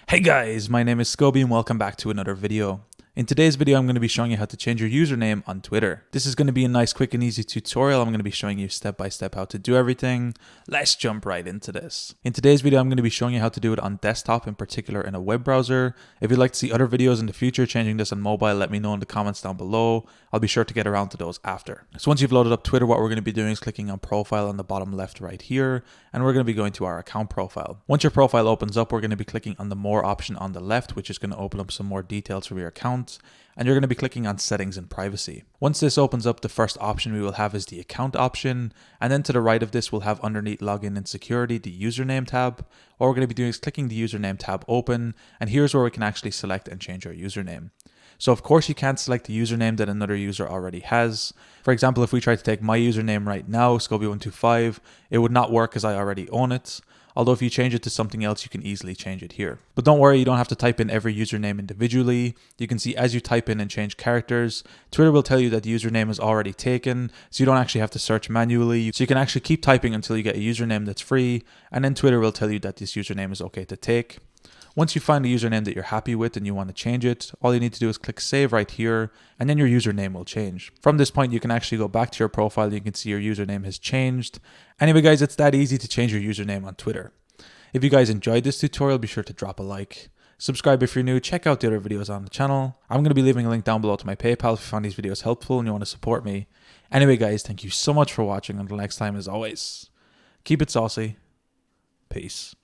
Hey guys, my name is Scoby and welcome back to another video. In today's video, I'm going to be showing you how to change your username on Twitter. This is going to be a nice, quick and easy tutorial. I'm going to be showing you step by step how to do everything. Let's jump right into this. In today's video, I'm going to be showing you how to do it on desktop, in particular in a web browser. If you'd like to see other videos in the future changing this on mobile, let me know in the comments down below. I'll be sure to get around to those after. So once you've loaded up Twitter, what we're going to be doing is clicking on profile on the bottom left right here, and we're going to be going to our account profile. Once your profile opens up, we're going to be clicking on the more option on the left, which is going to open up some more details from your account. And you're going to be clicking on settings and privacy. Once this opens up, the first option we will have is the account option. And then to the right of this, we'll have underneath login and security, the username tab. What we're going to be doing is clicking the username tab open. And here's where we can actually select and change our username. So of course you can't select the username that another user already has. For example, if we try to take my username right now, Scoby125, it would not work as I already own it. Although if you change it to something else, you can easily change it here. But don't worry, you don't have to type in every username individually. You can see as you type in and change characters, Twitter will tell you that the username is already taken, so you don't actually have to search manually. So you can actually keep typing until you get a username that's free, and then Twitter will tell you that this username is okay to take. Once you find a username that you're happy with and you want to change it, all you need to do is click save right here, and then your username will change. From this point, you can actually go back to your profile and you can see your username has changed. Anyway guys, it's that easy to change your username on Twitter. If you guys enjoyed this tutorial, be sure to drop a like. Subscribe if you're new, check out the other videos on the channel. I'm going to be leaving a link down below to my PayPal if you found these videos helpful and you want to support me. Anyway guys, thank you so much for watching. Until next time, as always, keep it saucy. Peace.